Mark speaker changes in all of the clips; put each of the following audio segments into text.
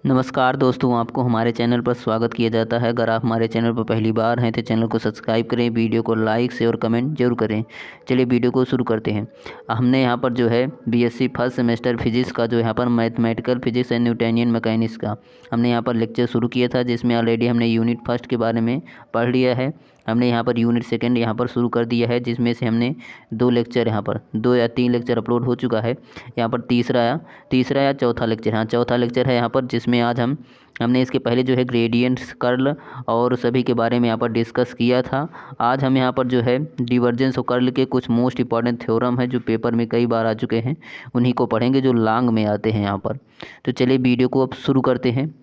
Speaker 1: नमस्कार दोस्तों, आपको हमारे चैनल पर स्वागत किया जाता है। अगर आप हमारे चैनल पर पहली बार हैं तो चैनल को सब्सक्राइब करें, वीडियो को लाइक शेयर और कमेंट जरूर करें। चलिए वीडियो को शुरू करते हैं। हमने यहाँ पर जो है बीएससी फर्स्ट सेमेस्टर फिजिक्स का जो यहाँ पर mathematical physics and Newtonian mechanics का हमने यहाँ पर लेक्चर शुरू किया था, जिसमें ऑलरेडी हमने यूनिट फर्स्ट के बारे में पढ़ लिया है। हमने यहाँ पर यूनिट सेकंड यहाँ पर शुरू कर दिया है, जिसमें से हमने 2 लेक्चर यहाँ पर 2 या 3 लेक्चर अपलोड हो चुका है। यहाँ पर तीसरा या चौथा लेक्चर, हाँ चौथा लेक्चर है यहाँ पर, जिसमें आज हमने इसके पहले जो है ग्रेडियंट्स, कर्ल और सभी के बारे में यहाँ पर डिस्कस किया था। आज हम यहाँ पर जो है डिवर्जेंस और कर्ल के कुछ मोस्ट इंपॉर्टेंट थ्योरम है जो पेपर में कई बार आ चुके हैं, उन्हीं को पढ़ेंगे जो लॉन्ग में आते हैं यहाँ पर। तो चलिए वीडियो को अब शुरू करते हैं।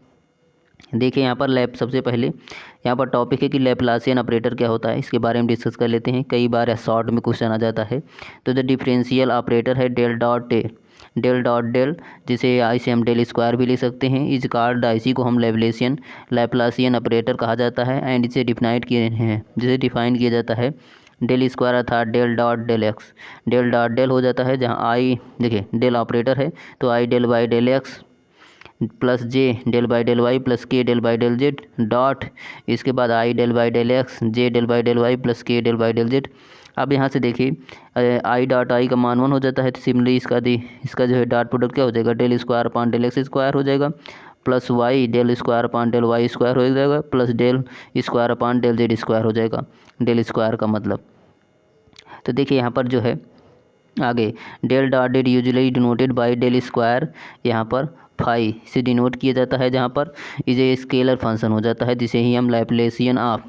Speaker 1: देखिए यहाँ पर सबसे पहले यहाँ पर टॉपिक है कि लैप्लासियन ऑपरेटर क्या होता है, इसके बारे में डिस्कस कर लेते हैं। कई बार शॉर्ट में क्वेश्चन आ जाता है। तो द डिफरेंशियल ऑपरेटर है डेल डॉट डेल, जिसे इसे हम डेल स्क्वायर भी ले सकते हैं। इस कार्ड इसी को हम लैप्लासियन ऑपरेटर कहा जाता है। एंड इसे डिफाइन किया जाता है डेल स्क्वायर अर्थात del dot del x. Del dot del हो जाता है, जहाँ आई देखिए डेल ऑपरेटर है तो आई del by del x plus J del by del Y plus के del by del Z dot, इसके बाद I del by del x J del by del Y plus के डेल बाई डेल जेड। अब यहाँ से देखिए I dot I का मान 1 हो जाता है, तो सिमिलरली इसका जो है डॉट प्रोडक्ट क्या हो जाएगा, del square upon del x square हो जाएगा plus y del square upon del y square हो जाएगा plus del square upon del z square हो जाएगा, डेल स्क्वायर का मतलब। तो देखिए यहाँ पर जो है आगे del dot del usually denoted by del square, यहाँ पर फाई से डिनोट किया जाता है, जहाँ पर इसे स्केलर फंक्शन हो जाता है, जिसे ही हम लैप्लासियन ऑफ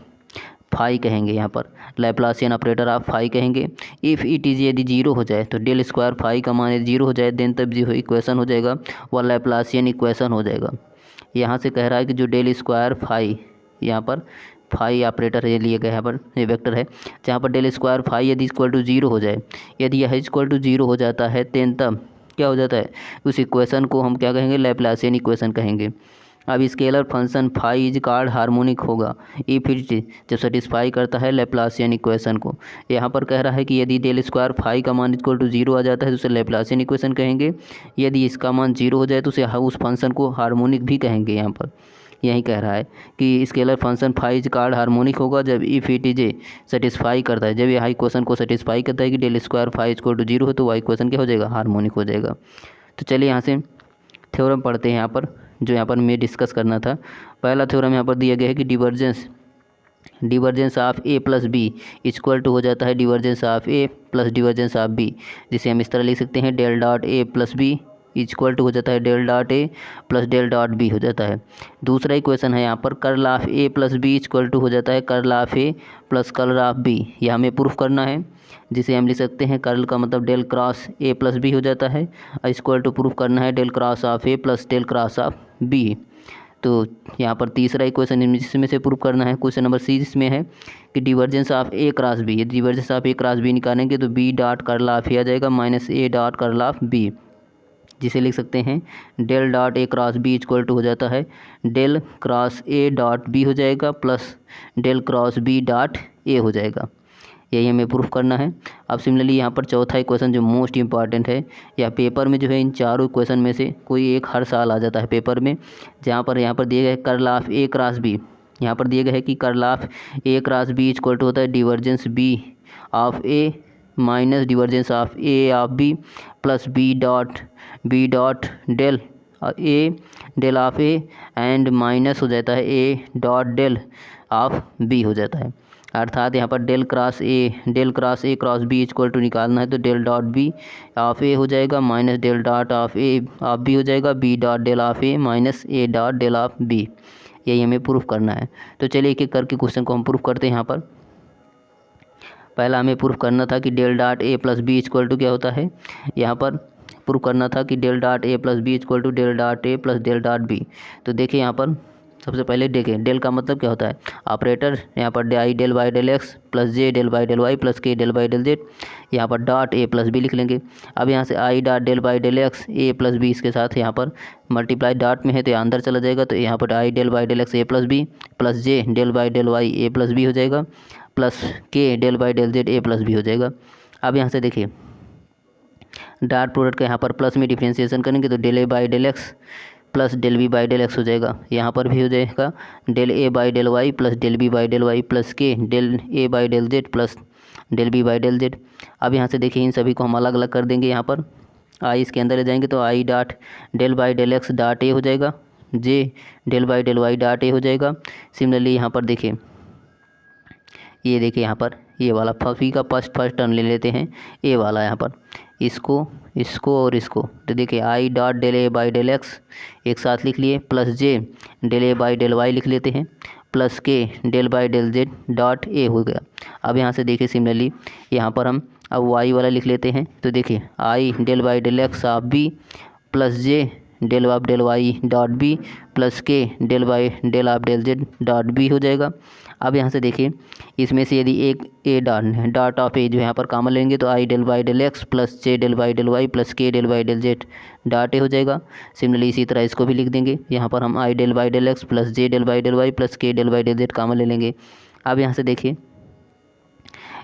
Speaker 1: फाई कहेंगे। यहाँ पर लैप्लासियन ऑपरेटर ऑफ फाई कहेंगे। इफ़ इट इज़ यदि जीरो हो जाए, तो डेल स्क्वायर फाई का मान यदि जीरो हो जाए, देन तब जो इक्वेशन हो जाएगा वह लैप्लासियन इक्वेशन हो जाएगा। यहाँ से कह रहा है कि जो डेल स्क्वायर फाई, यहाँ पर फाई ऑपरेटर ये लिए गए, यहाँ पर ये वेक्टर है, जहाँ पर डेल स्क्वायर फाई यदि इक्वल टू जीरो हो जाए, यदि यह इक्वल टू जीरो हो जाता है, देन तब क्या हो जाता है, उस इक्वेशन को हम क्या कहेंगे, लैप्लासियन इक्वेशन कहेंगे। अब scalar function phi is called harmonic होगा इफ इट जब सेटिस्फाई करता है लैप्लासियन इक्वेशन को। यहाँ पर कह रहा है कि यदि डेल स्क्वायर फाई का मान इक्वल टू जीरो आ जाता है तो उसे लैप्लासियन इक्वेशन कहेंगे। यदि इसका मान जीरो हो जाए तो उसे उस फंक्शन को हार्मोनिक भी कहेंगे। यहाँ पर यही कह रहा है कि scalar function phi is called harmonic होगा जब इफ़ इट इज सेटिस्फाई करता है, जब यह इक्वेशन को सेटिस्फाई करता है कि del square phi equal to zero हो, तो वह इक्वेशन क्या हो जाएगा, हार्मोनिक हो जाएगा। तो चलिए यहाँ से थ्योरम पढ़ते हैं। यहाँ पर जो यहाँ पर मैं डिस्कस करना था, पहला थ्योरम यहाँ पर दिया गया है कि divergence of A plus B equal to हो जाता है divergence of A plus divergence of B, जिसे हम इस तरह लिख सकते हैं del dot A plus B equal to हो जाता है डेल डॉट ए प्लस डेल डॉट बी हो जाता है। दूसरा इक्वेशन है यहाँ पर curl of A plus B equal to हो जाता है curl of A plus curl of B, यह हमें प्रूफ करना है, जिसे हम लिख सकते हैं कर्ल का मतलब del cross A plus B हो जाता है, इक्वल टू प्रूफ करना है del cross of A plus del cross of B. तो यहाँ पर तीसरा इक्वेशन जिसमें से प्रूफ करना है, क्वेश्चन नंबर सी इसमें है कि divergence of A cross B, यदि divergence of A cross B निकालेंगे तो B dot curl of A आ जाएगा minus A dot curl of B, जिसे लिख सकते हैं del dot A cross B equal to हो जाता है del cross A dot B हो जाएगा plus del cross B dot ए हो जाएगा। यही हमें प्रूफ करना है। अब सिमिलरली यहाँ पर चौथा इक्वेशन जो मोस्ट इंपॉर्टेंट है, या पेपर में जो है इन चारों इक्वेशन में से कोई एक हर साल आ जाता है पेपर में, जहाँ पर यहाँ पर दिए गए curl of A cross B, यहाँ पर दिए गए है कि curl of A cross B equal to होता है divergence B of A minus divergence of A of B plus B dot del A del of A and minus हो जाता है A dot del of B हो जाता है। अर्थात यहाँ पर del cross A cross B equal to निकालना है तो डेल डॉट बी ऑफ ए हो जाएगा minus del dot of A of B हो जाएगा B dot del of A minus A dot del of B, यही हमें प्रूफ करना है। तो चलिए एक एक करके क्वेश्चन को हम प्रूफ करते हैं। यहाँ पर पहला हमें प्रूफ करना था कि del dot A plus B equal to क्या होता है, यहाँ पर प्रूफ करना था कि del dot A plus B equal to del dot A plus del dot B. तो देखिए यहाँ पर सबसे पहले देखें डेल का मतलब क्या होता है, ऑपरेटर, यहाँ पर आई del by del x plus J del by del Y plus के डेल बाई डेल जेड, यहाँ पर डॉट ए प्लस बी लिख लेंगे। अब यहाँ से I dot del by del x A plus B, इसके साथ यहाँ पर मल्टीप्लाई डॉट में है तो अंदर चला जाएगा, तो यहाँ पर आई del by del x A plus B plus J del by del Y A plus B हो जाएगा प्लस के del by del Z A plus B हो जाएगा। अब यहाँ से देखिए डॉट प्रोडक्ट का यहाँ पर प्लस में डिफ्रेंशिएशन करेंगे तो del A by del x plus del B by del x हो जाएगा। यहाँ पर भी हो जाएगा del A by del Y plus del B by del Y plus के del A by del Z plus del B by del Z. अब यहाँ से देखिए इन सभी को हम अलग अलग कर देंगे। यहाँ पर आई इसके अंदर ले जाएंगे तो आई dot del by del x dot ए हो जाएगा, J del by del Y dot ए हो जाएगा। सिमिलरली यहाँ पर देखिए, ये देखिए यहाँ पर ये वाला फी का फर्स्ट टर्म ले लेते हैं, ए वाला यहाँ पर इसको और इसको, तो देखिए आई dot del A by del x एक साथ लिख लिए plus J del A by del y लिख लेते हैं प्लस के del by del Z dot ए हो गया। अब यहाँ से देखिए सिमिलरली यहाँ पर हम अब वाई वाला लिख लेते हैं, तो देखिए आई del by del x of B plus J del of del Y dot B plus के del by del of del Z dot B हो जाएगा। अब यहाँ से देखिए इसमें से यदि एक ए डॉट ऑफ ए जो यहाँ पर कॉमन लेंगे तो आई del by del x plus J del by del Y plus के del by del Z dot ए हो जाएगा। सिमिलरली इसी तरह इसको भी लिख देंगे। यहाँ पर हम i del by del x plus J del by del Y plus के del by del z common ले लेंगे। अब यहाँ से देखिए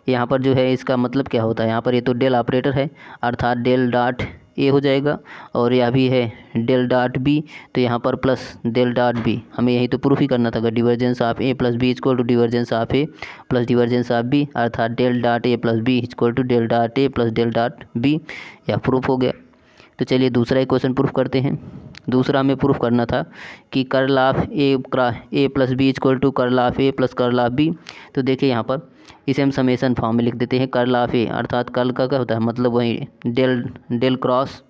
Speaker 1: यहाँ पर जो है इसका मतलब क्या होता है, यहाँ पर ये तो डेल ऑपरेटर है अर्थात डेल डॉट ए हो जाएगा और यह भी है डेल डॉट बी, तो यहाँ पर प्लस डेल डॉट बी हमें यही तो प्रूफ ही करना था। Divergence of A plus B equal to divergence of A plus divergence of b अर्थात del dot A plus B equal to del dot A plus del dot b, यह proof हो गया। तो चलिए दूसरा इक्वेशन प्रूफ करते हैं। दूसरा हमें प्रूफ करना था कि curl of A plus B equal to curl of A plus curl of B. तो देखिए यहाँ पर इसे हम समेसन फॉर्म में लिख देते हैं। कर्ल ऑफ ए अर्थात कर्ल का क्या होता है मतलब वही डेल क्रॉस,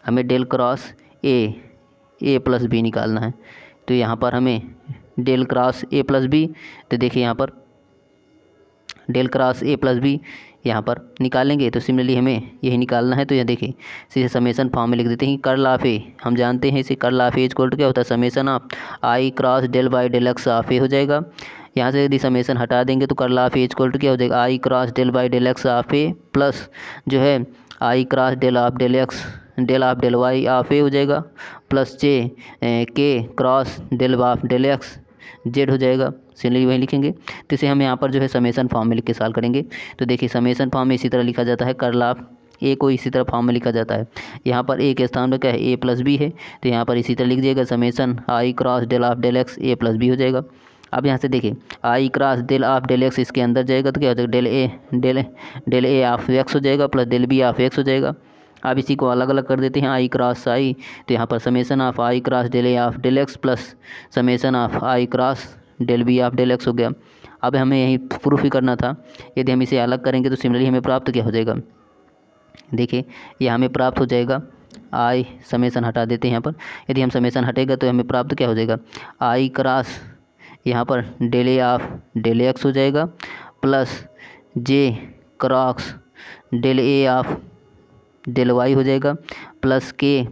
Speaker 1: हमें del cross A plus B निकालना है। तो यहाँ पर हमें del cross A plus B, तो देखिए यहाँ पर del cross A plus B यहाँ पर निकालेंगे तो सिमिलरली हमें यही निकालना है। तो यह देखिए इसे समेसन फॉर्म में लिख देते हैं। कर्ल ऑफ ए हम जानते हैं इसे curl of A equal to क्या होता है summation of I cross del by del x of ए हो जाएगा। यहाँ से यदि समेसन हटा देंगे तो curl of A equal to क्या हो जाएगा i cross del by del x of A plus जो है i cross del of del y of ए हो जाएगा plus j k cross del of del x z हो जाएगा। सिमिलरली वही लिखेंगे। तो इसे हम यहाँ पर जो है समेसन फॉर्म में लिख के सॉल्व करेंगे। तो देखिए समेसन फॉर्म में इसी तरह लिखा जाता है, कर्ल ऑफ ए को इसी तरह फॉर्म में लिखा जाता है। यहाँ पर ए के स्थान पर क्या है ए प्लस बी है, तो यहाँ पर इसी तरह लिख दिएगा summation i cross del of del x A plus B हो जाएगा। अब यहाँ से देखिए i cross del of del x इसके अंदर जाएगा तो क्या हो जाएगा डेल ए ऑफ एक्स हो जाएगा plus del B of x हो जाएगा। अब इसी को अलग अलग कर देते हैं आई क्रॉस आई, तो यहाँ पर summation of I cross del A of del x plus summation of I cross del B of del x हो गया। अब हमें यही प्रूफ ही करना था। यदि हम इसे अलग करेंगे तो सिमिलरली हमें प्राप्त क्या हो जाएगा, देखिए यह हमें प्राप्त हो जाएगा आई समेसन हटा देते हैं यहाँ पर। यदि हम समेसन हटेगा तो हमें प्राप्त क्या हो जाएगा आई क्रॉस यहाँ पर del A of del x हो जाएगा plus J cross del A of del Y हो जाएगा प्लस के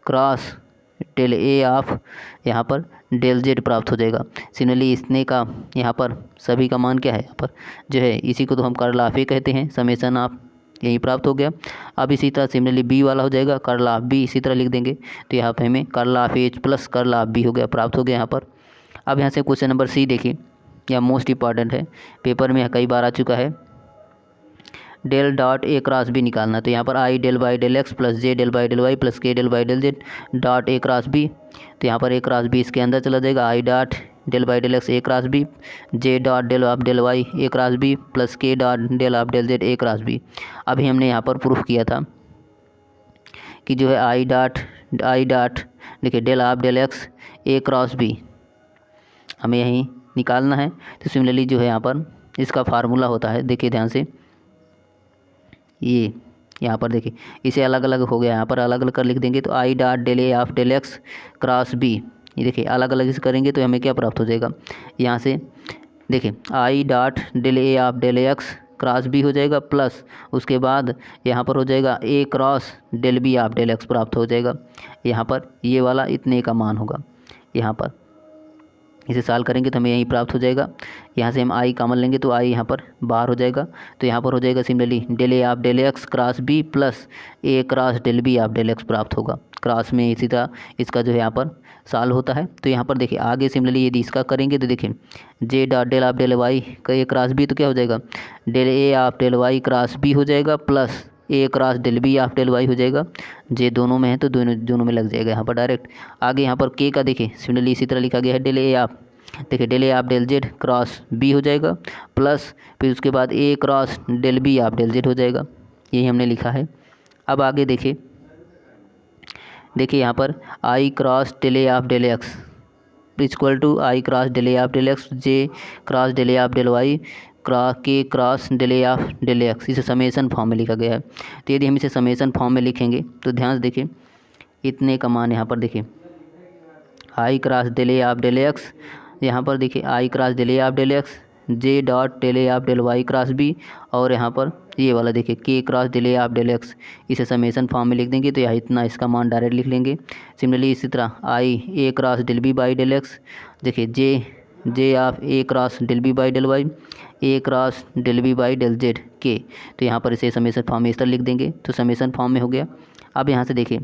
Speaker 1: क्रॉस डेल ए ऑफ यहाँ पर डेल जेड प्राप्त हो जाएगा। सिमिलरली इसने का यहाँ पर सभी का मान क्या है यहाँ पर जो है इसी को तो हम कर्ल ऑफ ए कहते हैं, समेसन ऑफ यही प्राप्त हो गया। अब इसी तरह सिमिलरली बी वाला हो जाएगा कर्ल ऑफ बी, इसी तरह लिख देंगे तो यहाँ पर हमें curl of A plus curl of B हो गया प्राप्त हो गया यहाँ पर। अब यहाँ से क्वेश्चन नंबर सी देखिए, यह मोस्ट इंपॉर्टेंट है, पेपर में कई बार आ चुका है। डेल डॉट ए क्रॉस बी निकालना, तो यहाँ पर आई del by del x plus J del by del Y plus के del by del Z dot A cross B, तो यहाँ पर ए क्रॉस बी इसके अंदर चला जाएगा i dot del by del x A cross b j dot del of del Y a cross B plus k dot del of del Z a cross b. अभी हमने यहाँ पर प्रूफ किया था कि जो है आई डॉट देखिए del of del x A cross B हमें यहीं निकालना है। तो सिमिलरली जो है यहाँ पर इसका फार्मूला होता है, देखिए ध्यान से, ये यहाँ पर देखिए इसे अलग अलग हो गया, यहाँ पर अलग अलग कर लिख देंगे तो आई dot del A of del x cross B, ये देखिए अलग अलग इसे करेंगे तो हमें क्या प्राप्त हो जाएगा, यहाँ से देखिए आई dot del A of del x cross B हो जाएगा प्लस उसके बाद यहाँ पर हो जाएगा a cross del B of del x प्राप्त हो जाएगा। यहाँ पर ये वाला इतने का मान होगा, यहाँ पर इसे सॉल्व करेंगे तो हमें यही प्राप्त हो जाएगा। यहाँ से हम आई कॉमन लेंगे तो आई यहाँ पर बाहर हो जाएगा, तो यहाँ पर हो जाएगा similarly del A of del x cross B plus A cross del B of del x प्राप्त होगा। क्रॉस में इसी तरह इसका जो है यहाँ पर सॉल्व होता है। तो यहाँ पर देखिए आगे सिमिलरली यदि इसका करेंगे तो देखिए J dot del of del Y का ए क्रॉस बी, तो क्या हो जाएगा del A of del Y cross B हो जाएगा plus A cross del B of del Y हो जाएगा। जे दोनों में है तो दोनों में लग जाएगा यहाँ पर डायरेक्ट। आगे यहाँ पर के का देखिए सिमिलरली इसी तरह लिखा गया है, डेल ए ऑफ, देखिए del A of del z cross B हो जाएगा, प्लस फिर उसके बाद a cross del B of del z हो जाएगा। यही हमने लिखा है। अब आगे देखिए यहाँ पर i cross del A of del x equal to i cross del A of del x j cross del A of del y k cross del A of del x, इसे समेसन फॉर्म में लिखा गया है। तो यदि हम इसे summation form में लिखेंगे तो ध्यान से देखिए इतने का मान यहाँ पर देखिए i cross del A of del x, यहाँ पर देखिए i cross del A of del x j dot del A of del Y cross b, और यहाँ पर ये वाला देखिए k cross del A of del x, इसे समेसन फॉर्म में लिख देंगे तो यहाँ इतना इसका मान डायरेक्ट लिख लेंगे। सिमिलरली इसी तरह i a cross del B by del x, देखिए j of A cross del B by del Y a cross del B by del z k, तो यहाँ पर इसे समेसन फॉर्म में इस तरह लिख देंगे तो समेसन फॉर्म में हो गया। अब यहाँ से देखिए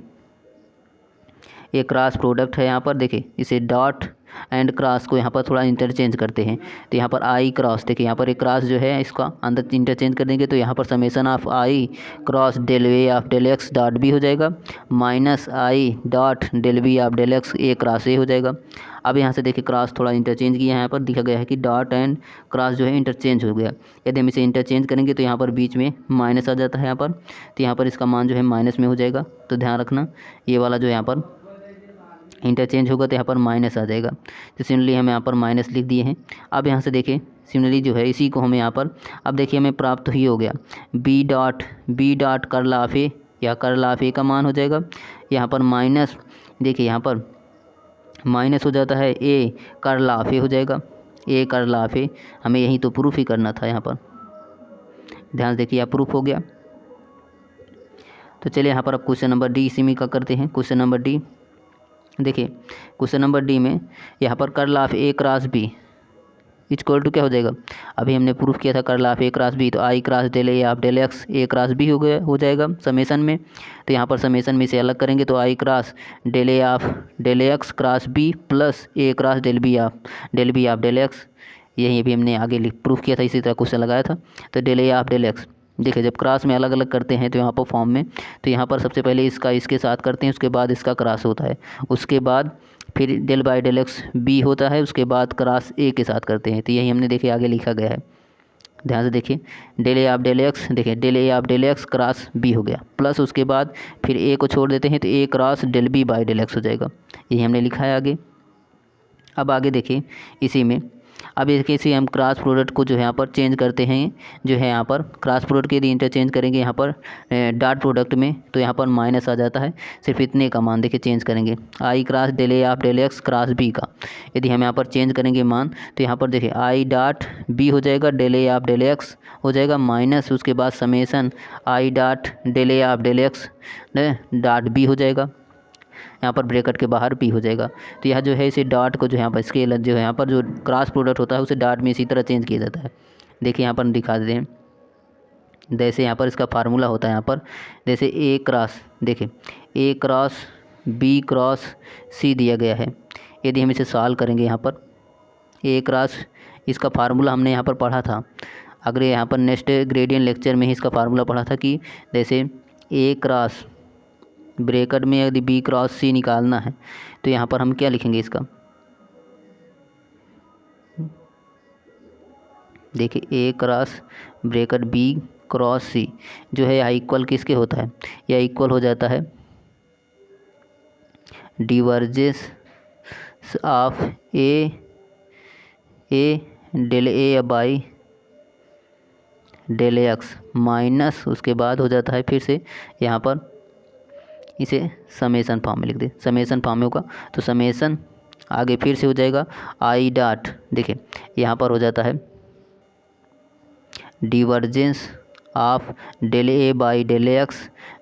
Speaker 1: ये क्रॉस प्रोडक्ट है, यहाँ पर देखिए इसे डॉट एंड क्रॉस को यहाँ पर थोड़ा इंटरचेंज करते हैं तो यहाँ पर आई क्रॉस, देखिए यहाँ पर एक क्रॉस जो है इसका अंदर इंटरचेंज कर देंगे तो यहाँ पर summation of I cross del A of del x dot B हो जाएगा, minus I dot del B of del x A cross ए हो जाएगा। अब यहाँ से देखिए क्रॉस थोड़ा इंटरचेंज किया, यहाँ पर दिखा गया है कि डॉट एंड क्रॉस जो है इंटरचेंज हो गया। यदि हम इसे इंटरचेंज करेंगे तो यहाँ पर बीच में माइनस आ जाता है यहाँ पर, तो यहाँ पर इसका मान जो है माइनस में हो जाएगा। तो ध्यान रखना ये वाला जो यहाँ पर इंटरचेंज होगा तो यहाँ पर माइनस आ जाएगा। तो सिमिलरली हम यहाँ पर माइनस लिख दिए हैं। अब यहाँ से देखिए सिमिलरली जो है इसी को हमें यहाँ पर अब देखिए हमें प्राप्त ही हो गया बी डॉट कर्ल ऑफ ए, या कर्ल ऑफ ए का मान हो जाएगा यहाँ पर माइनस, देखिए यहाँ पर माइनस हो जाता है ए कर्ल ऑफ ए हो जाएगा, ए कर्ल ऑफ ए, हमें यही तो प्रूफ ही करना था यहाँ पर। ध्यान से देखिए यहाँ प्रूफ हो गया। तो चलिए यहाँ पर अब क्वेश्चन नंबर डी इसी में का करते हैं। क्वेश्चन नंबर डी देखिए क्वेश्चन नंबर डी में यहाँ पर curl of A cross B equal to क्या हो जाएगा, अभी हमने प्रूफ किया था curl of A cross B, तो i cross del A of del x A cross B हो जाएगा समेसन में। तो यहाँ पर समेसन में से अलग करेंगे तो i cross del A of del x cross B plus A cross del B of del x, यही भी हमने आगे प्रूफ किया था, इसी तरह क्वेश्चन लगाया था। तो del A of del x, देखिए जब क्रॉस में अलग अलग करते हैं तो यहाँ पर फॉर्म में, तो यहाँ पर सबसे पहले इसका इसके साथ करते हैं, उसके बाद इसका क्रॉस होता है, उसके बाद फिर del by del x B होता है, उसके बाद क्रॉस ए के साथ करते हैं। तो यही हमने देखिए आगे लिखा गया है। ध्यान से देखिए del A of del x, देखिए del A of del x cross B हो गया, प्लस उसके बाद फिर ए को छोड़ देते हैं तो a cross del B by del x हो जाएगा। यही हमने लिखा है आगे। अब आगे देखिए इसी में अब देखिए इसे हम क्रॉस प्रोडक्ट को जो है यहाँ पर चेंज करते हैं, जो है यहाँ पर क्रॉस प्रोडक्ट के लिए इंटरचेंज करेंगे यहाँ पर डॉट प्रोडक्ट में, तो यहाँ पर माइनस आ जाता है। सिर्फ इतने का मान देखिए चेंज करेंगे i cross del A of del x cross b का, यदि हम यहाँ पर चेंज करेंगे मान तो यहाँ पर देखिए आई डॉट बी हो जाएगा del A of del x हो जाएगा, माइनस उसके बाद summation I dot del A of del x dot B हो जाएगा, यहाँ पर ब्रैकेट के बाहर भी हो जाएगा। तो यह जो है इसे डॉट को जो यहाँ पर स्केल जो है यहाँ पर जो क्रॉस प्रोडक्ट होता है उसे डॉट में इसी तरह चेंज किया जाता है। देखिए यहाँ पर दिखा देते हैं, जैसे यहाँ पर इसका फार्मूला होता है, यहाँ पर जैसे ए क्रॉस, देखिए ए क्रॉस बी क्रॉस सी दिया गया है। यदि हम इसे सॉल्व करेंगे यहाँ पर ए क्रॉस, इसका फार्मूला हमने यहाँ पर पढ़ा था, अगर यहाँ पर नेक्स्ट ग्रेडियंट लेक्चर में ही इसका फार्मूला पढ़ा था कि जैसे ए क्रॉस ब्रैकेट में यदि बी क्रॉस सी निकालना है तो यहाँ पर हम क्या लिखेंगे इसका, देखिए ए क्रॉस ब्रैकेट बी क्रॉस सी जो है यहाँ इक्वल किसके होता है, यह इक्वल हो जाता है divergence of a del A by del x, minus उसके बाद हो जाता है फिर से यहाँ पर इसे समेसन फॉर्म में लिख दे, समेसन फॉर्म में होगा तो समेसन आगे फिर से हो जाएगा आई डॉट, देखिए यहाँ पर हो जाता है divergence of del A by del x,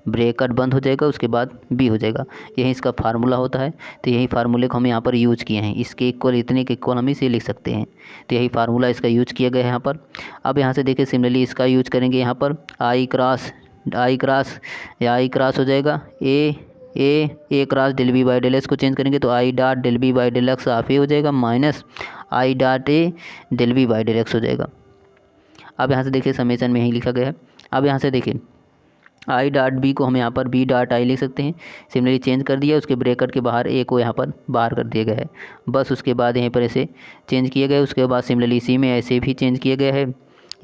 Speaker 1: bracket बंद हो जाएगा, उसके बाद बी हो जाएगा। यही इसका फार्मूला होता है। तो यही फार्मूले को हम यहाँ पर यूज किए हैं, इसके इक्वल इतने के इक्वल हम इसे लिख सकते हैं। तो यही फार्मूला इसका यूज किया गया है यहाँ पर। अब यहाँ से देखिए सिमिलरली इसका यूज करेंगे यहाँ पर आई क्रॉस हो जाएगा a cross del B by del x को चेंज करेंगे तो आई dot del B by del x of ए हो जाएगा, minus I dot a del B by del x हो जाएगा। अब यहाँ से देखिए समेसन में ही लिखा गया है। अब यहाँ से देखिए आई डॉट बी को हम यहाँ पर बी डॉट आई लिख सकते हैं। सिमिलरली चेंज कर दिया, उसके ब्रैकेट के बाहर ए को यहाँ पर बाहर कर दिया गया है। बस उसके बाद यहीं पर ऐसे चेंज किया गया है। उसके बाद सिमिलरली सी में ऐसे भी चेंज किया गया है,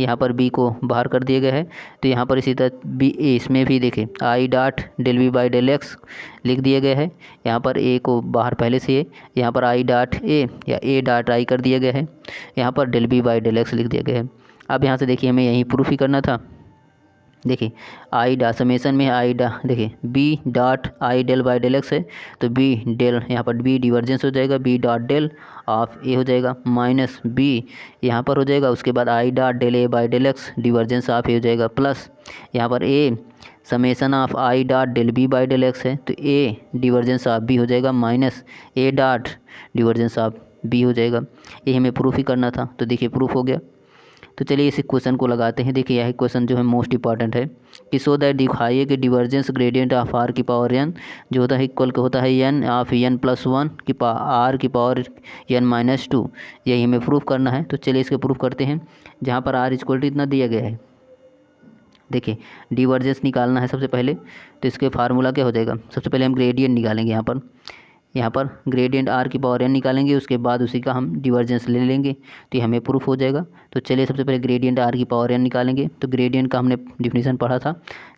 Speaker 1: यहाँ पर बी को बाहर कर दिया गया है। तो यहाँ पर इसी तरह बी इसमें भी देखें I dot del B by del X लिख दिया गया है। यहाँ पर ए को बाहर पहले से है, यहाँ पर आई डॉट ए या ए डॉट आई कर दिया गया है, यहाँ पर del B by del X लिख दिया गया है। अब यहाँ से देखिए हमें यहीं प्रूफ ही करना था। देखिए आई डा समेसन में आई डा देखिए B dot I del by del x है, तो बी डेल यहाँ पर बी डिवर्जेंस हो जाएगा, बी डॉट डेल ऑफ ए हो जाएगा माइनस बी यहाँ पर हो जाएगा। उसके बाद i dot del A by del x divergence of ए हो जाएगा प्लस यहाँ पर a summation of i dot del B by del x है, तो ए डिवर्जेंस ऑफ बी हो जाएगा minus A dot divergence of B हो जाएगा। ये हमें प्रूफ ही करना था, तो देखिए प्रूफ हो गया। तो चलिए इस क्वेश्चन को लगाते हैं। देखिए यह क्वेश्चन जो है मोस्ट इंपॉर्टेंट है कि सो दैट दिखाइए कि डिवर्जेंस ग्रेडियंट ऑफ आर की पावर एन जो होता है इक्वल होता है N of N plus one की आर की पावर एन माइनस टू। यही हमें प्रूफ करना है। तो चलिए इसके प्रूफ करते हैं। जहाँ पर आर इक्वल टू इतना दिया गया है, देखिए डिवर्जेंस निकालना है सबसे पहले, तो इसके फार्मूला क्या हो जाएगा। सबसे पहले हम ग्रेडियंट निकालेंगे। यहाँ पर ग्रेडियंट आर की पावर एन निकालेंगे, उसके बाद उसी का हम डिवर्जेंस ले लेंगे, तो ये हमें प्रूफ हो जाएगा। तो चलिए सबसे पहले ग्रेडियंट आर की पावर एन निकालेंगे। तो ग्रेडियंट का हमने डिफिनीशन पढ़ा था।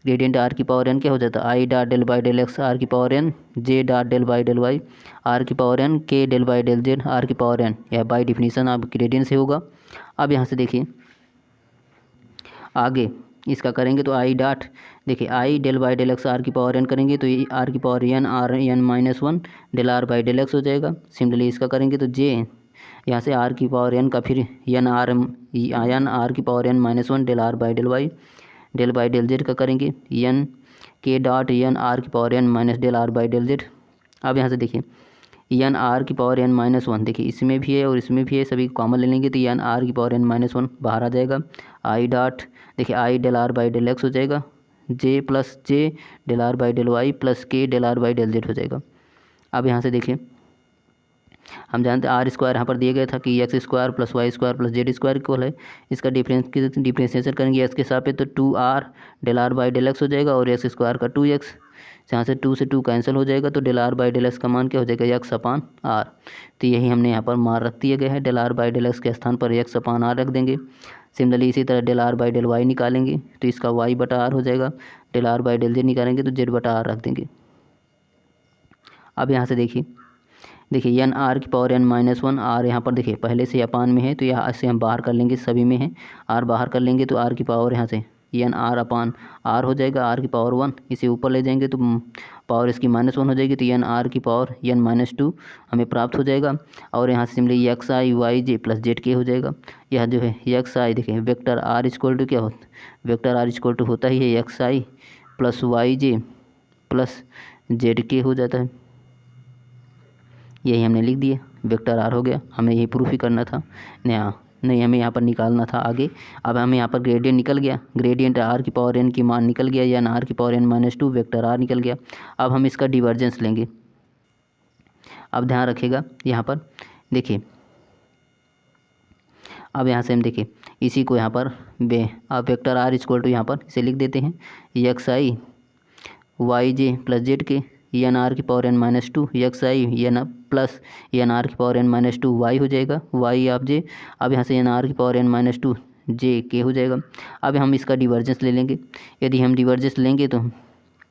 Speaker 1: ग्रेडियंट आर की पावर एन क्या हो जाता है, आई dot del by del x r की power n j dot del by del y r की power n k del by del z r की पावर एन। यह बाई डिफिनीशन आप ग्रेडियंट से होगा। अब यहाँ से देखिए आगे इसका करेंगे, तो आई डॉट देखिए आई del by del x r की पावर एन करेंगे, तो ये आर की power n r n minus one del are by del x हो जाएगा। सिमिलरली इसका करेंगे तो जे यहाँ से आर की पावर एन का फिर एन आर की power N minus one del are by del Z का करेंगे एन के डॉट एन आर की power N minus del are by del Z. अब यहाँ से देखिए एन आर की पावर एन माइनस वन, देखिए इसमें भी है और इसमें भी है, सभी कॉमन ले लेंगे तो एन आर की पावर एन माइनस वन बाहर आ जाएगा। आई डॉट देखिए आई del are by del x हो जाएगा, j plus J del are by del Y plus के del are by del z हो जाएगा। अब यहाँ से देखिए हम जानते हैं आर स्क्वायर यहाँ पर दिया गया था कि X square plus Y square plus Z square equal है। इसका डिफ्रेंशिएशन करेंगे एक्स के साथ तो two R del are by del x हो जाएगा और एक्स स्क्वायर का टू एक्स, यहाँ से टू से टू कैंसिल हो जाएगा, तो del are by del X का मान क्या हो जाएगा एक्स अपान आर। तो यही हमने यहाँ पर मान रख दिया गया है, del are by del X के स्थान पर एक्स अपान आर रख देंगे। सिमिलरली इसी तरह del are by del Y निकालेंगे तो इसका वाई बटा आर हो जाएगा। Del are by del Z निकालेंगे तो जेड बटा आर रख देंगे। अब यहाँ से देखिए एन आर की power N minus one R यहाँ पर देखिए पहले से अपान में है, तो यहाँ से हम बाहर कर लेंगे, सभी में है आर बाहर कर लेंगे, तो आर की पावर यहाँ से एन आर अपान आर हो जाएगा। आर की पावर वन इसे ऊपर ले जाएंगे तो पावर इसकी माइनस वन हो जाएगी, तो एन आर की पावर एन माइनस टू हमें प्राप्त हो जाएगा। और यहाँ से similarly x i y j plus z के हो जाएगा। यह जो है एक्स आई देखिए वेक्टर आर इक्वल टू क्या होता है, वेक्टर आर इक्वल टू होता ही है एक्स आई plus Y j plus z के हो जाता है। यही हमने लिख दिया, वेक्टर आर हो गया। हमें यही प्रूफ ही करना था, नहीं हमें यहाँ पर निकालना था आगे। अब हमें यहाँ पर ग्रेडियंट निकल गया, ग्रेडियंट आर की पावर एन की मान निकल गया, एन आर की power N minus two vector R निकल गया। अब हम इसका डिवर्जेंस लेंगे। अब ध्यान रखिएगा यहाँ पर देखिए, अब यहाँ से हम देखिए इसी को यहाँ पर अब वेक्टर आर इक्वल टू यहाँ पर इसे लिख देते हैं x i y j plus z k n are की power N minus two x i n plus n are की power N minus two y हो जाएगा, वाई ऑफ जे। अब यहाँ से एन आर की power N minus two j k हो जाएगा। अब हम इसका डिवर्जेंस ले लेंगे। यदि हम डिवर्जेंस लेंगे तो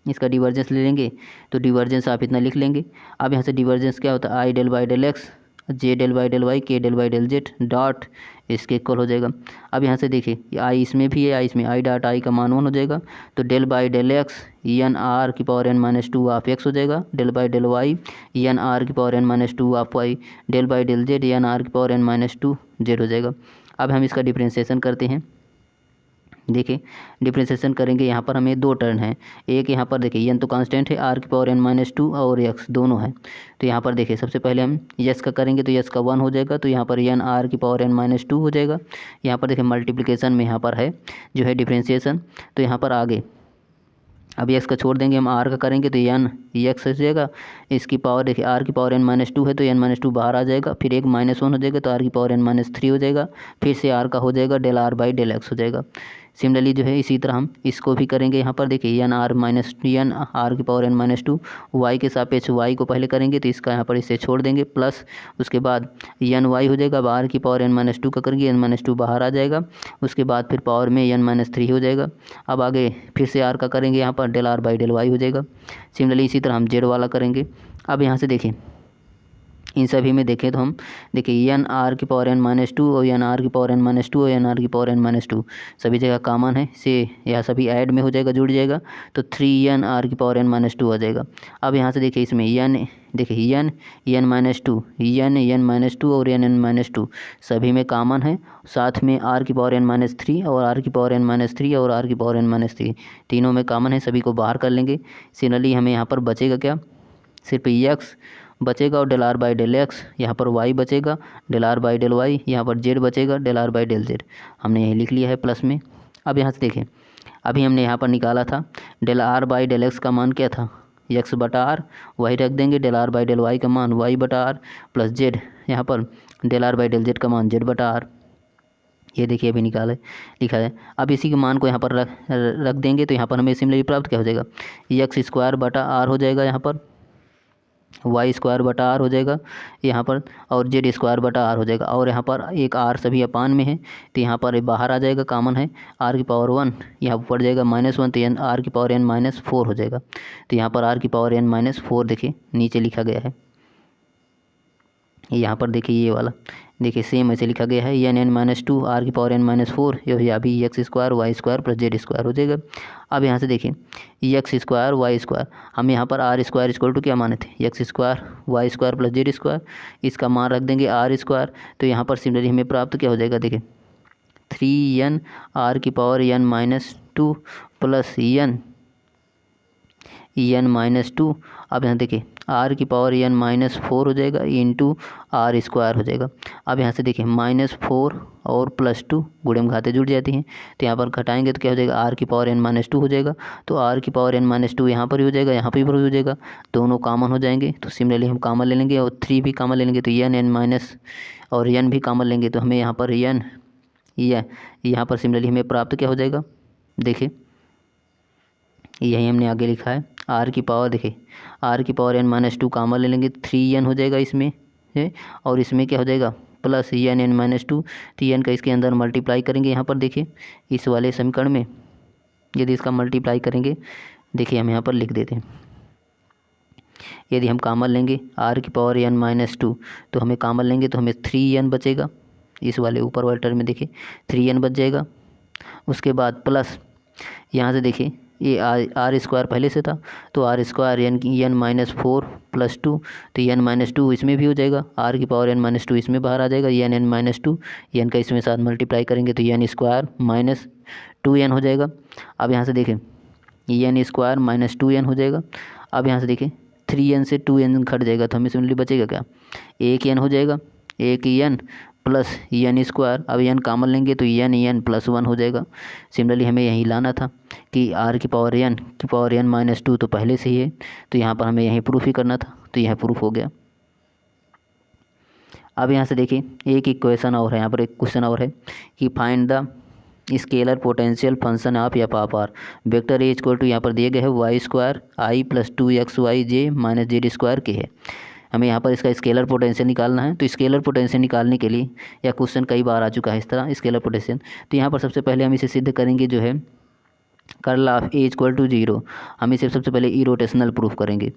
Speaker 1: इसका डिवर्जेंस ले लेंगे, तो डिवर्जेंस आप इतना लिख लेंगे। अब यहाँ से डिवर्जेंस क्या होता है, i del by del x J del by del y k del by del Z dot इसके इक्वल हो जाएगा। अब यहाँ से देखिए आई इसमें भी है, आई इसमें आई डॉट आई का मान 1 हो जाएगा, तो del by del x n are की power N minus two of x हो जाएगा, del by del y n are की power N minus two of y, del by del z n are की power N minus two z हो जाएगा। अब हम इसका डिफ्रेंशिएशन करते हैं। देखिए डिफ्रेंशिएशन करेंगे, यहाँ पर हमें दो टर्म है, एक यहाँ पर देखिए एन तो कांस्टेंट है, आर की पावर एन माइनस टू और एक्स दोनों है। तो यहाँ पर देखिए सबसे पहले हम यस का करेंगे तो यस का 1 हो जाएगा, तो यहाँ पर एन आर की पावर एन माइनस टू हो जाएगा। यहाँ पर देखिए मल्टीप्लिकेशन में यहाँ पर है जो है डिफ्रेंशिएशन, तो यहाँ पर आगे अब एक्स का छोड़ देंगे, हम आर का करेंगे तो एन एक्स हो जाएगा। इसकी पावर देखिए आर की पावर एन माइनस टू है, तो एन माइनस टू बाहर आ जाएगा, फिर एक माइनस वन हो जाएगा, तो आर की पावर एन माइनस थ्री हो जाएगा, फिर से आर का हो जाएगा del are by del x हो जाएगा। सिमिलरली जो है इसी तरह हम इसको भी करेंगे। यहाँ पर देखिए एन आर की power N minus two, Y के सापेक्ष वाई को पहले करेंगे तो इसका यहाँ पर इसे छोड़ देंगे, प्लस उसके बाद एन वाई हो जाएगा, अब आर की पावर एन माइनस टू का करेंगे, एन माइनस टू बाहर आ जाएगा, उसके बाद फिर पावर में एन माइनस थ्री हो जाएगा। अब आगे फिर से आर का करेंगे, यहाँ पर del are by del Y हो जाएगा। सिमिलरली इसी तरह हम जेड वाला करेंगे। अब यहाँ से देखिए इन सभी में देखें तो हम देखिए एन आर की पावर एन माइनस टू और एन आर की पावर एन माइनस टू और एन आर की पावर एन माइनस टू सभी जगह कॉमन है, से यह सभी ऐड में हो जाएगा, जुड़ जाएगा, तो थ्री एन आर की पावर एन माइनस टू आ जाएगा। अब यहाँ से देखिए इसमें एन, देखिए N minus two, N minus two और एन माइनस टू सभी में कॉमन है, साथ में आर की पावर एन माइनस थ्री और आर की पावर एन माइनस थ्री और आर की पावर एन माइनस थ्री तीनों में कॉमन है, सभी को बाहर कर लेंगे। सिमिलरली हमें यहाँ पर बचेगा क्या, सिर्फ एक्स बचेगा और del are by del x, यहाँ पर वाई बचेगा, del are by del Y, यहाँ पर जेड बचेगा, del are by del Z हमने यही लिख लिया है प्लस में। अब यहाँ से देखें अभी हमने यहाँ पर निकाला था del are by del X का मान क्या था, एक्स बटा आर, वही रख देंगे, del are by del Y का मान वाई बटा आर, प्लस जेड यहाँ पर del are by del Z का मान जेड बटा आर, ये देखिए अभी लिखा है। अब इसी के मान को यहाँ पर रख देंगे तो यहाँ पर हमें सिमिलरली प्राप्त क्या हो जाएगा, एक्स स्क्वायर बटा आर हो जाएगा, यहाँ पर वाई स्क्वायर बटा आर हो जाएगा यहाँ पर, और जेड स्क्वायर बटा आर हो जाएगा, और यहाँ पर एक आर सभी अपान में है तो यहाँ पर बाहर आ जाएगा, कॉमन है, आर की पावर वन यहाँ पर पड़ जाएगा माइनस वन, तो एन आर की पावर एन माइनस फोर हो जाएगा। तो यहाँ पर आर की पावर एन माइनस फोर देखिए नीचे लिखा गया है, यहाँ पर देखिए ये वाला देखिए सेम ऐसे लिखा गया है, एन माइनस टू आर की पावर एन माइनस फोर, यह अभी X square Y square plus Z square हो जाएगा। अब यहाँ से देखिए एक्स स्क्वायर वाई स्क्वायर, हम यहाँ पर आर स्क्वायर इक्वल टू क्या माने थे, X square Y square plus Z square, इसका मान रख देंगे आर स्क्वायर, तो यहाँ पर सिमिलरली हमें प्राप्त क्या हो जाएगा, देखिए थ्री एन आर की power N minus two plus N minus two, अब यहाँ देखिए आर की पावर एन माइनस फोर हो जाएगा इंटू आर स्क्वायर हो जाएगा। अब यहाँ से देखिए माइनस फोर और प्लस टू गुणे में घाते जुड़ जाती हैं, तो यहाँ पर घटाएंगे तो क्या हो जाएगा, आर की पावर एन माइनस टू हो जाएगा, तो आर की पावर एन माइनस टू यहाँ पर भी हो जाएगा, यहाँ पर भी हो जाएगा, दोनों कॉमन हो जाएंगे, तो सिमिलरली हम कॉमन ले लेंगे और थ्री भी कॉमन ले लेंगे, तो एन माइनस और एन भी कॉमन लेंगे, तो हमें यहाँ पर यहाँ पर सिमिलरली हमें प्राप्त क्या हो जाएगा, देखिए यही हमने आगे लिखा है, आर की पावर देखिए आर की power N minus two common ले लेंगे, थ्री एन हो जाएगा इसमें है, और इसमें क्या हो जाएगा प्लस एन माइनस टू, तो एन का इसके अंदर मल्टीप्लाई करेंगे, यहाँ पर देखिए इस वाले समीकरण में यदि इसका मल्टीप्लाई करेंगे, देखिए हम यहाँ पर लिख देते हैं, यदि हम कॉमन लेंगे आर की पावर एन माइनस टू, तो हमें कॉमन लेंगे तो हमें थ्री एन बचेगा, इस वाले ऊपर वाले टर्म में देखिए थ्री एन बच जाएगा, उसके बाद प्लस यहाँ से देखिए ये आर स्क्वायर पहले से था, तो R square N minus four plus two, तो एन माइनस टू इसमें भी हो जाएगा, आर की पावर एन माइनस टू इसमें बाहर आ जाएगा, एन माइनस टू, एन का इसमें साथ मल्टीप्लाई करेंगे तो N square minus two N हो जाएगा। अब यहाँ से देखें N square minus two N हो जाएगा। अब यहाँ से देखें थ्री एन से टू एन घट जाएगा, तो हमें सिमिलरली बचेगा क्या, एक एन हो जाएगा, एक एन प्लस एन स्क्वायर, अब एन कॉमन लेंगे तो एन प्लस वन हो जाएगा। सिमिलरली हमें यही लाना था कि आर की पावर एन माइनस टू तो पहले से ही है, तो यहाँ पर हमें यही प्रूफ ही करना था, तो यह प्रूफ हो गया। अब यहाँ से देखिए एक इक्वेशन और है, यहाँ पर एक क्वेश्चन और है कि find the scalar potential function of F of R, vector A equal to यहाँ पर दिए गए है Y square I plus two X Y J minus Z square K है। हमें यहाँ पर इसका स्केलर पोटेंशियल निकालना है, तो स्केलर पोटेंशियल निकालने के लिए यह क्वेश्चन कई बार आ चुका है इस तरह स्केलर पोटेंशियल, तो यहाँ पर सबसे पहले हम इसे सिद्ध करेंगे जो है curl of A equal to zero, हम इसे सबसे पहले इरोटेशनल प्रूफ करेंगे।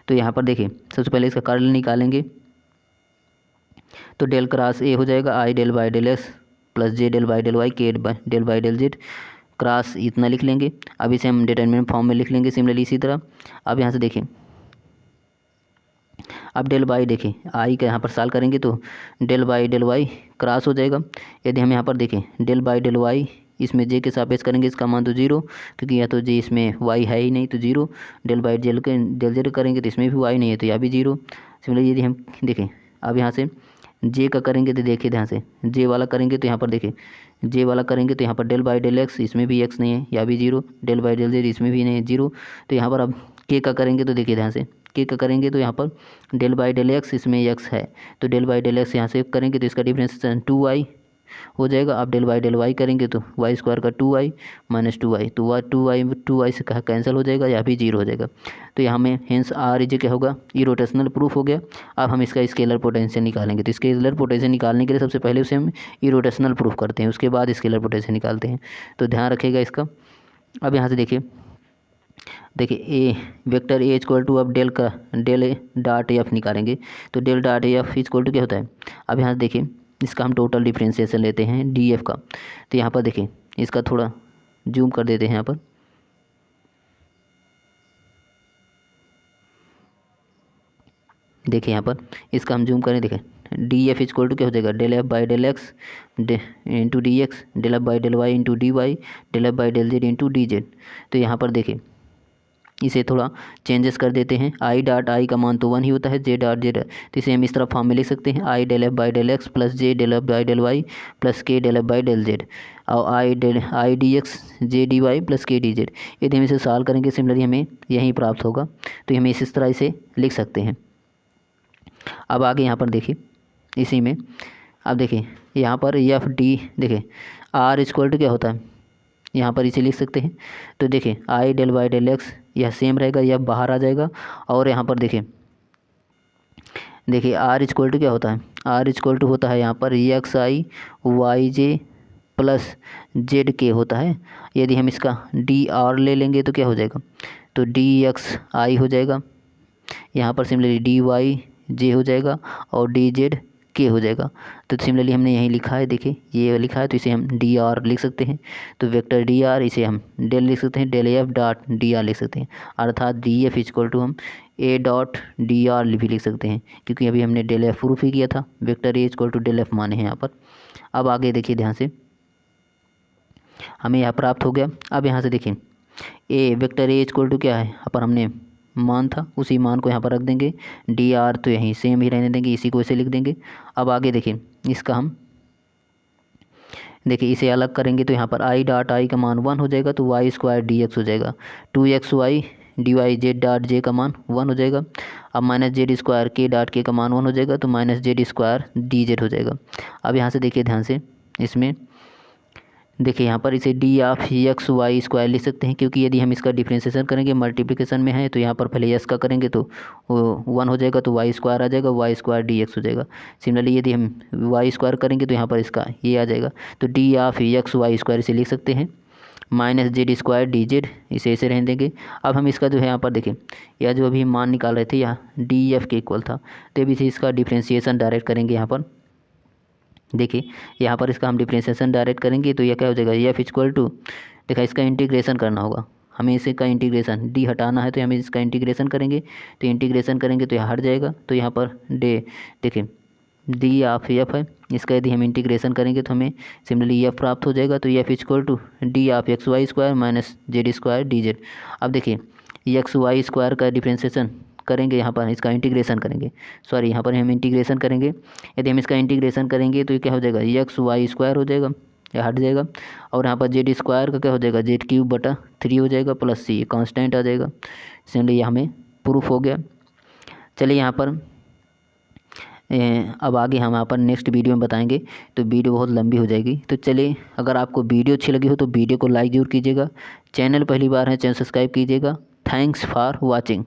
Speaker 1: तो यहाँ पर देखिए सबसे पहले इसका कर्ल निकालेंगे, तो डेल क्रॉस ए हो जाएगा i del by del x plus J del by del y k del by del z cross इतना लिख लेंगे। अब इसे हम डिटरमिनेंट फॉर्म में लिख लेंगे सिमिलरली इसी तरह। अब यहाँ से देखें अब डेल बाई देखें आई का यहाँ पर साल करेंगे तो del by del Y cross हो जाएगा। यदि हम यहाँ पर देखें डेल बाई डेल वाई इसमें जे के सापेक्ष करेंगे, इसका मान तो जीरो, क्योंकि या तो जे इसमें वाई है ही नहीं तो zero, del by del Z करेंगे तो इसमें भी वाई नहीं है तो यह भी जीरो। सिमिलरली यदि हम देखें अब यहाँ से जे का करेंगे तो देखिए ध्यान से जे वाला करेंगे तो यहाँ पर देखिए जे वाला करेंगे तो यहाँ पर डेल बाई डेल एक्स इसमें भी एक्स नहीं है या भी zero, del by del Z इसमें भी नहीं है जीरो। तो यहाँ पर अब के का करेंगे तो देखिए ध्यान से के का करेंगे तो यहाँ पर डेल बाई डेल एक्स इसमें एक्स है, तो डेल बाई डेल एक्स यहाँ से करेंगे तो इसका डिफरेंस टू वाई हो जाएगा। आप डेल वाई करेंगे तो वाई स्क्वायर का 2y माइनस 2y, तो 2y से कहा कैंसिल हो जाएगा, यहाँ भी 0 हो जाएगा। तो यहाँ में हेंस आर इज क्या होगा, इरोटेशनल प्रूफ हो गया। अब हम इसका स्केलर पोटेंशियल निकालेंगे। तो स्केलर पोटेंशियल निकालने के लिए सबसे पहले उसे हम इरोटेशनल प्रूफ करते हैं, उसके बाद स्केलर पोटेंशियल निकालते हैं। तो ध्यान रखिएगा इसका। अब यहाँ से देखिए A vector A equal to अब डेल ए डॉट एफ निकालेंगे। तो del dot F equal to क्या होता है, अब यहाँ देखिए इसका हम टोटल डिफरेंशिएशन लेते हैं डी एफ का। तो यहाँ पर देखिए इसका थोड़ा जूम कर देते हैं यहाँ पर। देखिए यहाँ पर इसका हम जूम करें, देखें डी एफ इक्वल टू क्या हो जाएगा, del F by del X into D X, del F by del Y into D Y, del F by del Z into D Z. तो यहाँ पर देखिए इसे थोड़ा चेंजेस कर देते हैं। आई डॉट आई का मान तो 1 ही होता है, जे डॉट जेड, तो इसे हम इस तरह फॉर्म में लिख सकते हैं, i del F by del x plus J del F by del Y plus के del F by del z, और i d x j d y plus k d z. यदि हम इसे सॉल्व करेंगे सिमिलरली हमें यही प्राप्त होगा। तो हम इस तरह इसे लिख सकते हैं। अब आगे यहाँ पर देखिए इसी में, अब देखिए यहाँ पर एफ डी, देखिए आर इक्वल टू क्या होता है, यहाँ पर इसे लिख सकते हैं। तो देखिए आई डेल वाई डेल एक्स यह सेम रहेगा, यह बाहर आ जाएगा। और यहाँ पर देखिए आर इक्वल टू क्या होता है, आर इक्वल टू होता है यहाँ पर x i y j plus z के होता है। यदि हम इसका डी आर ले लेंगे तो क्या हो जाएगा, तो डी एक्स आई हो जाएगा, यहाँ पर सिमिलरली डी वाई जे हो जाएगा और डी जेड के हो जाएगा। तो सिमिलरली हमने यहीं लिखा है, देखिए ये लिखा है, तो इसे हम डी आर लिख सकते हैं। तो वेक्टर डी आर इसे हम डेल लिख सकते हैं, del F dot D R लिख सकते हैं, अर्थात डी एफ इक्वल टू हम ए डॉट डी आर भी लिख सकते हैं, क्योंकि अभी हमने डेल एफ प्रूफ ही किया था, vector A equal to del F माने हैं यहाँ पर। अब आगे देखिए ध्यान से, हमें यहाँ प्राप्त हो गया। अब यहाँ से देखिए A vector A equal to क्या है, यहाँ पर हमने मान था, उसी मान को यहाँ पर रख देंगे, डी आर तो यहीं सेम ही रहने देंगे, इसी को इसे लिख देंगे। अब आगे देखिए इसका हम देखिए इसे अलग करेंगे, तो यहाँ पर आई डॉट आई का मान 1 हो जाएगा, तो वाई स्क्वायर डी एक्स हो जाएगा, 2x Y D Y Z dot J का मान 1 हो जाएगा। अब minus Z square K dot K का मान 1 हो जाएगा, तो minus Z square D Z हो जाएगा। अब यहाँ से देखिए ध्यान से, इसमें देखिए यहाँ पर इसे D of X Y square लिख सकते हैं, क्योंकि यदि हम इसका डिफ्रेंशिएशन करेंगे मल्टीप्लिकेशन में है, तो यहाँ पर पहले एस का करेंगे तो वो 1 हो जाएगा, तो वाई स्क्वायर आ जाएगा, वाई स्क्वायर डी एक्स हो जाएगा। सिमिलरली यदि हम वाई स्क्वायर करेंगे तो यहाँ पर इसका ये आ जाएगा, तो D of X Y square इसे लिख सकते हैं, minus Z square D Z, इसे ऐसे रहने देंगे। अब हम इसका जो है यहाँ पर देखें, यह जो अभी मान निकाल रहे थे यहाँ डी एफ के इक्वल था, तो अभी से इसका डिफ्रेंशिएशन डायरेक्ट करेंगे। यहाँ पर देखिए यहाँ पर इसका हम डिफ्रेंशिएशन डायरेक्ट करेंगे, तो यह क्या हो जाएगा, एफ इक्वल टू, देखा इसका इंटीग्रेशन करना होगा हमें, इसे का इंटीग्रेशन डी हटाना है, तो हमें इसका इंटीग्रेशन करेंगे, तो इंटीग्रेशन करेंगे तो यह हट जाएगा। तो यहाँ पर देखिए डी ऑफ एफ है, इसका यदि हम इंटीग्रेशन करेंगे तो हमें सिमिलरली एफ प्राप्त हो जाएगा, तो F equal to D of X Y square minus Z square D Z. अब देखिए एक्स वाई स्क्वायर का डिफ्रेंशिएशन करेंगे, यहाँ पर इसका इंटीग्रेशन करेंगे, सॉरी यहाँ पर हम इंटीग्रेशन करेंगे। यदि हम इसका इंटीग्रेशन करेंगे तो ये क्या हो जाएगा, एक्स वाई स्क्वायर हो जाएगा, यह हट जाएगा। और यहाँ पर जेड स्क्वायर का क्या हो जाएगा, जेड क्यूब बटा 3 हो जाएगा, प्लस सी कांस्टेंट आ जाएगा। इसलिए ये हमें प्रूफ हो गया। चलिए यहाँ पर अब आगे हम यहाँ पर नेक्स्ट वीडियो में बताएंगे, तो वीडियो बहुत लंबी हो जाएगी। तो चलिए, अगर आपको वीडियो अच्छी लगी हो तो वीडियो को लाइक ज़रूर कीजिएगा, चैनल पहली बार है चैनल सब्सक्राइब कीजिएगा। Thanks for watching.